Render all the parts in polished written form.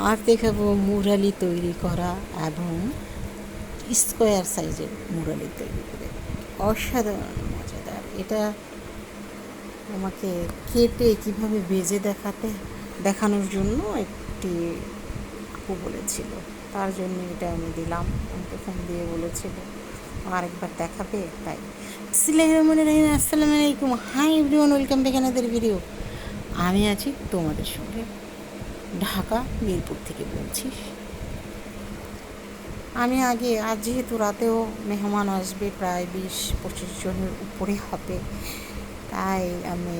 আর দেখাবো মুরালি তৈরি করা এবং স্কোয়ার সাইজের মুরালি তৈরি করে, অসাধারণ মজাদার। এটা আমাকে কেটে কীভাবে বেজে দেখানোর জন্য একটি আপু বলেছিল, তার জন্য এটা আমি দিলাম। আমাকে ফোন দিয়ে বলেছিল আরেকবার দেখাবে, তাই। বিসমিল্লাহির রহমানির রহিম, আসসালামু আলাইকুম, hi everyone, welcome back another video. আমি আছি তোমাদের সঙ্গে, ঢাকা মিরপুর থেকে বলছি। আমি আজ যেহেতু রাতেও মেহমান আসবে, প্রায় 20-25 জনের উপরে হবে, তাই আমি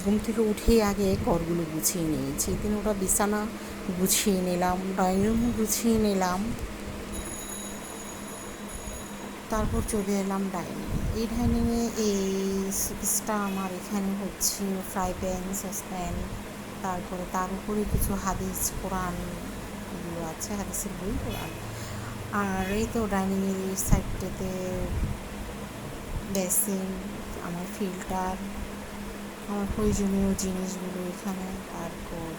ঘুম থেকে উঠেই আগে ঘরগুলো গুছিয়ে নিয়েছি। ওটা বিছানা গুছিয়ে নিলাম, ড্রয়িং রুম গুছিয়ে নিলাম, তারপর চলে এলাম ডাইনিংয়ে। এই ডাইনিংয়ে এই শোকেসটা আমার এখানে হচ্ছে ফ্রাই প্যান, সসপ্যান, তারপরে তার উপরে কিছু হাদিস কোরআন এগুলো আছে, হাদিসের বই কোরআন। আর এই তো ডাইনিংয়ের এই সাইডটাতে বেসিন, আমার ফিল্টার, আমার প্রয়োজনীয় জিনিসগুলো এখানে। তারপর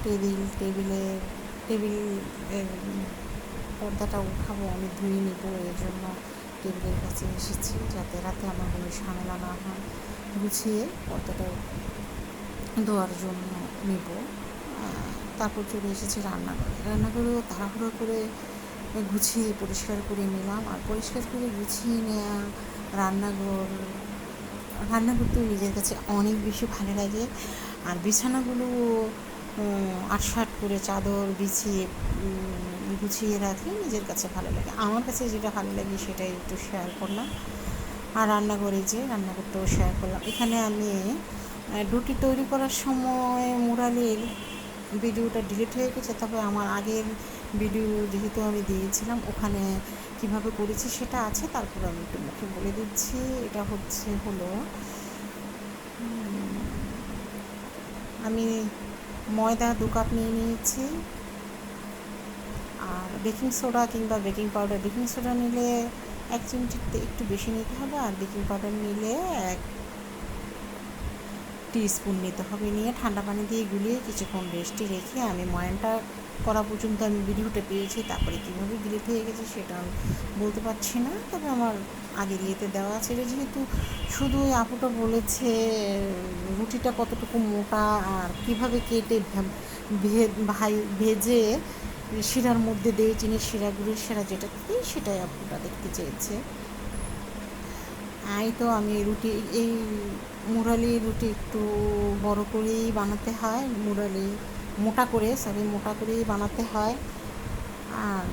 টেবিলের পর্দাটা উঠাবো, আমি ধুয়ে নিব, এর জন্য টেবিলের কাছে এসেছি যাতে রাতে আমার কোনো ঝামেলা না হয়। গুছিয়ে পর্দাটা ধোয়ার জন্য নিব। তারপর চলে এসেছি রান্নাঘরেও তাড়াহুড়ো করে গুছিয়ে পরিষ্কার করে নিলাম। আর পরিষ্কার করে গুছিয়ে নেওয়া রান্না করতেও নিজের কাছে অনেক বেশি ভালো লাগে। আর বিছানাগুলো আটসাট করে চাদর বিছিয়ে গুছিয়ে রাখলে নিজের কাছে ভালো লাগে। আমার কাছে যেটা ভালো লাগে সেটাই একটু শেয়ার করলাম। আর রান্নাঘরটাও শেয়ার করলাম। এখানে আমি রুটি তৈরি করার সময় মুরালির ভিডিওটা ডিলিট হয়ে গেছে, তবে আমার আগের ভিডিও যেহেতু আমি দিয়েছিলাম ওখানে কিভাবে করেছি সেটা আছে। তারপর আমি একটু মুখে বলে দিচ্ছি। এটা হলো আমি ময়দা 2 কাপ নিয়ে নিয়েছি। আর বেকিং সোডা কিংবা বেকিং পাউডার, বেকিং সোডা নিলে 1 চিমটিতে একটু বেশি নিতে হবে, আর বেকিং পাউডার নিলে 1 টিস্পুন নিতে হবে। নিয়ে ঠান্ডা পানি দিয়ে গুলিয়ে কিছুক্ষণ রেস্টে রেখে আমি ময়ানটা করা পর্যন্ত আমি ভিডিওটা পেয়েছি। তারপরে কীভাবে ডিলিট হয়ে গেছে সেটা আমি বলতে পারছি না, তবে আমার আগের ইয়েতে দেওয়া আছে। এটা যেহেতু শুধু ওই আপুটা বলেছে রুটিটা কতটুকু মোটা আর কীভাবে কেটে ভেজে শিরার মধ্যে দিয়ে চিনির শিরা, গুড়ের শিরা যেটা দিই সেটাই আপুটা দেখতে চেয়েছে। এই তো আমি এই মুরালি রুটি একটু বড় করেই বানাতে হয়, মোটা করেই বানাতে হয়। আর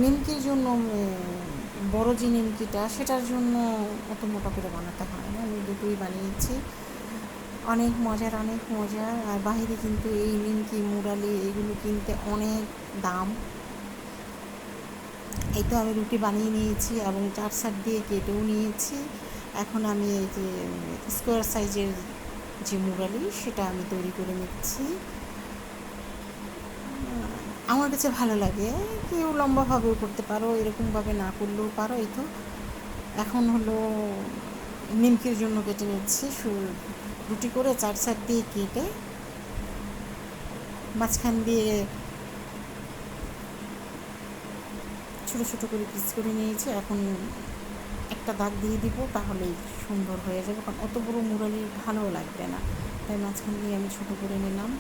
নিমকির জন্য বড় যে নিমকিটা সেটার জন্য অত মোটা করে বানাতে হয় না। আমি দুটোই বানিয়েছি, অনেক মজার। আর বাইরে কিন্তু এই নিমকি মুরালি এগুলো কিনতে অনেক দাম। এই তো আমি রুটি বানিয়ে নিয়েছি এবং 4 সাইড দিয়ে কেটেও নিয়েছি। এখন আমি এই যে স্কোয়ার সাইজের যে মুরালি সেটা আমি তৈরি করে নিচ্ছি। আমার কাছে ভালো লাগে, কেউ লম্বাভাবেও করতে পারো, এরকমভাবে না করলেও পারো। এই তো এখন হলো নিমকির জন্য কেটে নিচ্ছি। রুটি করে 4 সাইড দিয়ে কেটে মাঝখান দিয়ে ছোটো ছোটো করে পিস করে নিয়েছি। এখন একটা দাগ দিয়ে দিব, তাহলেই সুন্দর হয়ে যাবে, কারণ অত বড় মুরালি ভালো লাগবে না, তাই মাঝখান দিয়ে আমি ছোটো করে নিলাম।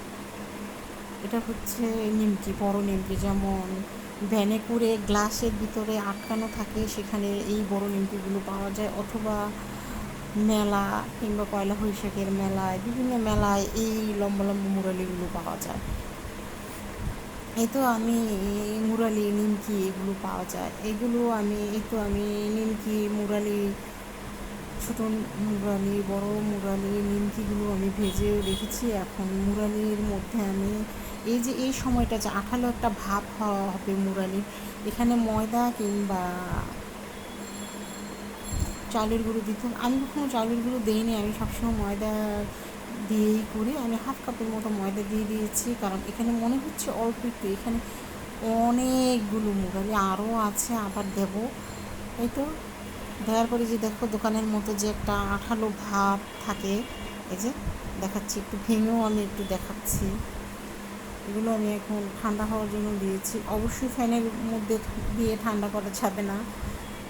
এটা হচ্ছে নিমকি, বড় নিমকি, যেমন ভ্যানে করে গ্লাসের ভিতরে আটকানো থাকে সেখানে এই বড় নিমকিগুলো পাওয়া যায়, অথবা মেলা কিংবা পয়লা বৈশাখের মেলায়, বিভিন্ন মেলায় এই লম্বা লম্বা মুরালিগুলো পাওয়া যায়। এই তো আমি মুরালি নিমকি এগুলো পাওয়া যায়, আমি নিমকি মুরালি, ছোটো মুরালি, বড় মুরালি, নিমকিগুলো আমি ভেজেও রেখেছি। এখন মুরালির মধ্যে আমি এই সময়টা যে আঠালো একটা ভাব হবে মুরালির, এখানে ময়দা কিংবা চালের গুঁড়ো দিতে হবে। আমি কখনো চালের গুঁড়ো দিইনি, আমি সবসময় ময়দা দিয়েই করি। আমি 1/2 কাপের মতো ময়দা দিয়ে দিয়েছি, কারণ এখানে মনে হচ্ছে অল্প একটু, এখানে অনেকগুলো মুরালি আরও আছে, আবার দেব। এই তো দেওয়ার পরে যে দেখো দোকানের মতো যে একটা আঠালো ভাব থাকে, এই যে দেখাচ্ছি, একটু ভেঙেও আমি একটু দেখাচ্ছি। এগুলো আমি এখন ঠান্ডা হওয়ার জন্য দিয়েছি। অবশ্যই ফ্যানের মধ্যে দিয়ে ঠান্ডা করা যাবে না,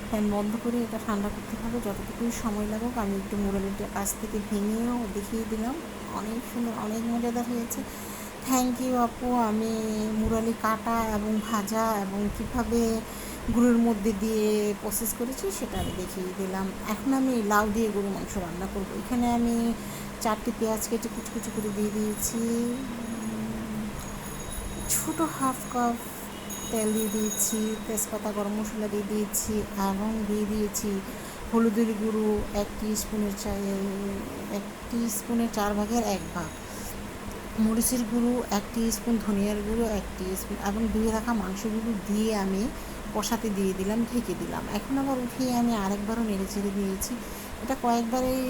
ফ্যান বন্ধ করে এটা ঠান্ডা করতে হবে। যতটুকুই সময় লাগুক, আমি একটু মুরালিটা কাছ থেকে ভেঙেও দেখিয়ে দিলাম। অনেক সুন্দর, অনেক মজাদার হয়েছে। থ্যাংক ইউ আপু। আমি মুরালি কাটা এবং ভাজা এবং কীভাবে গুঁড়োর মধ্যে দিয়ে প্রসেস করেছি সেটা আমি দেখিয়ে দিলাম। এখন আমি লাউ দিয়ে গরু মাংস রান্না করব। এখানে আমি 4টি পেঁয়াজ কেটে কুচি কুচি করে দিয়ে দিয়েছি, ছোটো হাফ কাপ তেল দিয়ে দিয়েছি, তেজপাতা গরম মশলা দিয়ে দিয়েছি এবং দিয়ে দিয়েছি হলুদের গুঁড়ো 1 টিস্পুনের 4/1 ভাগ, মরিচের গুঁড়ো 1 টিস্পুন, ধনিয়ার গুঁড়ো 1 টিস্পুন এবং ধুয়ে রাখা মাংসগুলো দিয়ে আমি কষাতে দিয়ে দিলাম, ঢেকে দিলাম। এখন আবার উঠিয়ে আমি আরেকবারও নেড়েচেড়ে দিয়েছি। এটা কয়েকবারেই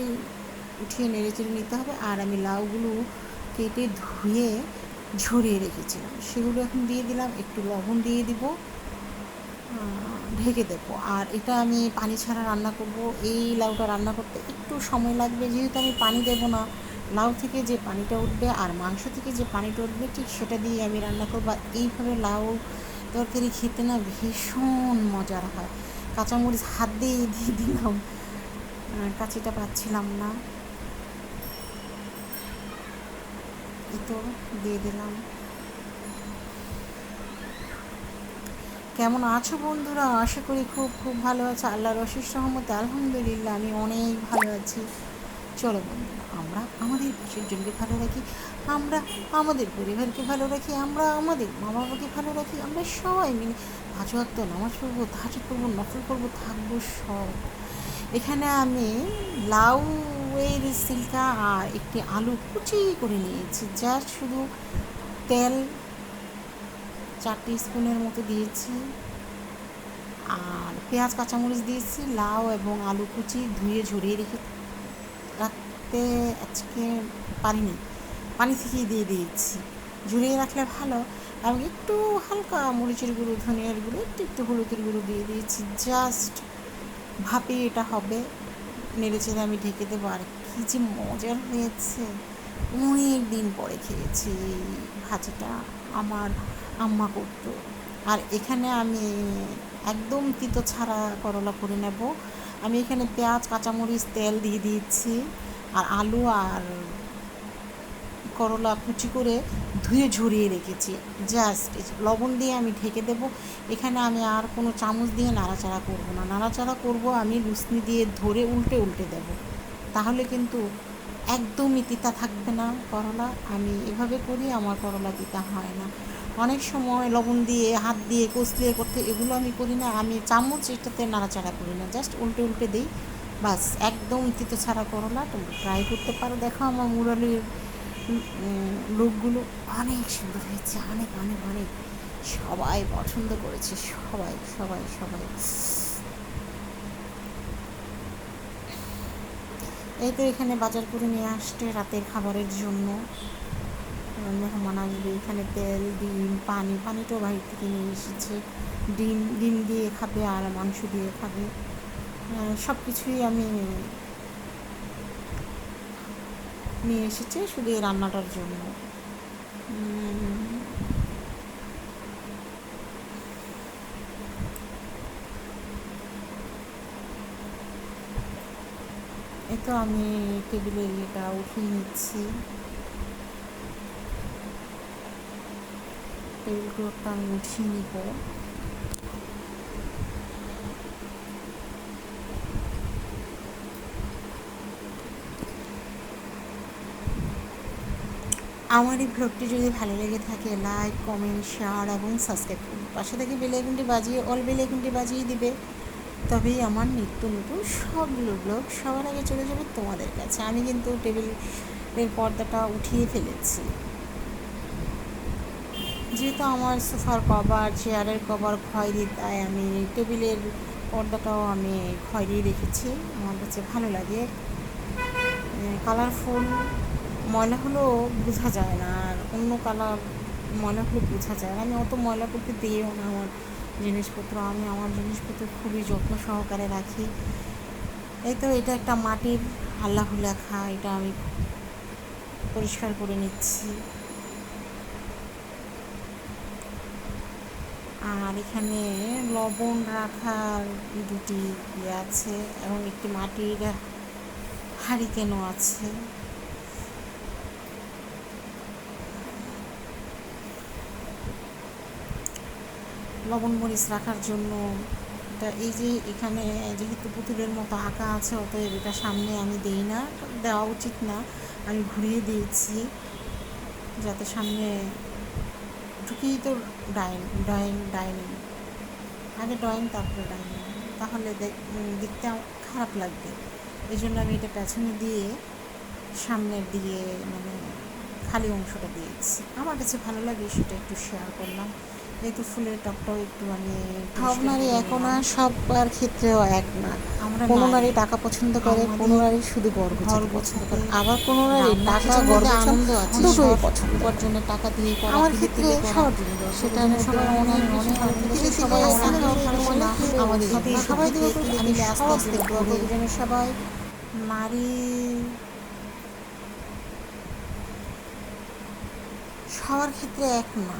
উঠিয়ে নেড়েচেড়ে নিতে হবে। আর আমি লাউগুলো কেটে ধুয়ে ঝরিয়ে রেখেছিলাম, সেগুলো এখন দিয়ে দিলাম। একটু লবণ দিয়ে দিব, ঢেকে দেবো। আর এটা আমি পানি ছাড়া রান্না করব। এই লাউটা রান্না করতে একটু সময় লাগবে, যেহেতু আমি পানি দেবো না। লাউ থেকে যে পানিটা উঠবে আর মাংস থেকে যে পানিটা উঠবে ঠিক সেটা দিয়ে আমি রান্না করবো। আর এইভাবে লাউ তরকারি খেতে না ভীষণ মজার হয়। কাঁচামরিচ হাত দিয়ে দিয়ে দিলাম, কাঁচিটা পাচ্ছিলাম না, এই তো দিয়ে দিলাম। কেমন আছো বন্ধুরা? আশা করি খুব খুব ভালো আছে। আল্লাহর অশেষ রহমতে আলহামদুলিল্লাহ আমি অনেক ভালো আছি। চলো বন্ধুরা, আমরা আমাদের পাশেরজনকে ভালো রাখি, আমরা আমাদের পরিবারকে ভালো রাখি, আমরা আমাদের মা বাবাকে ভালো রাখি, আমরা সবাই মিলে 5 ওয়াক্ত নামাজ পড়বো, তাহাজ্জুদ পড়বো, নফল পড়বো, থাকবো সব। এখানে আমি লাউ এর সিলকা আর একটি আলু কুচি করে নিয়েছি, জাস্ট শুধু তেল 4 টিস্পুনের মতো দিয়েছি আর পেঁয়াজ কাঁচামরিচ দিয়েছি। লাউ এবং আলু কুচি ধুয়ে ঝরিয়ে রাখতে আজকে পারিনি, পানি থেকেই দিয়ে দিয়েছি। ঝরিয়ে রাখলে ভালো। এবং একটু হালকা মরিচের গুঁড়ো, ধনিয়ার গুঁড়ো, একটু একটু হলুদের গুঁড়ো দিয়ে দিয়েছি। জাস্ট ভাপে এটা হবে, নেড়েচেড়ে আমি ঢেকে দেবো। আর কী যে মজার হয়েছে, অনেক দিন পরে খেয়েছি এই ভাজিটা, আমার আম্মা করতো। আর এখানে আমি একদম তিতো ছাড়া করলা করে নেব। আমি এখানে পেঁয়াজ কাঁচামরিচ তেল দিয়ে দিয়েছি আর আলু আর করলা কুচি করে ধুয়ে ঝরিয়ে রেখেছি। জাস্ট লবণ দিয়ে আমি ঢেকে দেবো। এখানে আমি আর কোনো চামচ দিয়ে নাড়াচাড়া করব না, নাড়াচাড়া করব আমি লুসনি দিয়ে ধরে উল্টে উল্টে দেব, তাহলে কিন্তু একদমই তিতা থাকবে না করলা। আমি এভাবে করি, আমার করলা তিতা হয় না। অনেক সময় লবণ দিয়ে হাত দিয়ে কষলিয়ে করতে, এগুলো আমি করি না। আমি চামচ এটাতে নাড়াচাড়া করি না, জাস্ট উল্টে উল্টে দিই, বাস। একদম তিতো ছাড়া করলা তোমরা ট্রাই করতে পারো। দেখো আমার মুরালির লোকগুলো অনেক সুন্দর হয়েছে, অনেক অনেক অনেক, সবাই পছন্দ করেছে, সবাই সবাই সবাই। এই তো এখানে বাজার করে নিয়ে আসছে রাতের খাবারের জন্য, মেহমান আসবে। এখানে তেল, ডিম, পানিটাও বাইরে থেকে নিয়ে এসেছে। ডিম দিয়ে খাবে আর মাংস দিয়ে খাবে, সব কিছুই আমি নিয়ে এসেছে শুধু এই রান্নাটার জন্য। এই তো আমি টেবিলের ইয়েটা উঠিয়ে নিচ্ছি, টেবিল ক্লথটা আমি উঠিয়ে নিব। আমার এই ব্লগটি যদি ভালো লেগে থাকে, লাইক, কমেন্ট, শেয়ার এবং সাবস্ক্রাইব করুন। পাশে থেকে বেল আইকনটি বাজিয়ে অল বেল আইকনটি বাজিয়ে দিবে, তবেই আমার নিত্য নতুন সবগুলো ব্লগ সবার আগে চলে যাবে তোমাদের কাছে। আমি কিন্তু টেবিলের পর্দাটা উঠিয়ে ফেলেছি, যেহেতু আমার সোফার কভার, চেয়ারের কভার খয়েরি, তাই আমি টেবিলের পর্দাটাও আমি খয়েরি রেখেছি। আমার কাছে ভালো লাগে, কালারফুল। ময়লা হলেও বোঝা যায় না, আর অন্য কালার ময়লা হলে বোঝা যায়। আমি অত ময়লা করতে দিইও না আমার জিনিসপত্র, আমি আমার জিনিসপত্র খুবই যত্ন সহকারে রাখি। এই তো এটা একটা মাটির আল্লাহ লেখা, এটা আমি পরিষ্কার করে নিচ্ছি। আর এখানে লবণ রাখার দুটি ইয়ে আছে এবং একটি মাটির হাঁড়িকেনও আছে। লবণ মরিচ রাখার জন্য এটা এই যে এখানে যেহেতু পুতুলের মতো আঁকা আছে, অতএব এটা সামনে আমি দেই না, দেওয়া উচিত না, আমি ঘুরিয়ে দিয়েছি যাতে সামনে ঢুকেই তো ডাইনিং আগে ড্রয়িং তারপরে ডাইনিং, তাহলে দেখতে খারাপ লাগবে। এই জন্য আমি এটা পেছনে দিয়ে সামনের দিকে মানে খালি অংশটা দিয়েছি। আমার কাছে ভালো লাগে সেটা একটু শেয়ার করলাম। যেহেতু ফুলের টপটাও একটু আমি সব নারী এক না, সবার ক্ষেত্রেও এক না। আমরা কোনো নারী টাকা পছন্দ করে, কোনো নারী শুধু ঘর পছন্দ করে, আবার কোনো নারী টাকা আনন্দ আছে, দুটোই পছন্দ। উপার্জনের টাকা দিয়ে আমার ক্ষেত্রে সেটা সবাই অনেক অনেক সবাই আমাদের সবাই দিয়ে আমি আস্তে আস্তে সবাই নারী সবার ক্ষেত্রে এক না।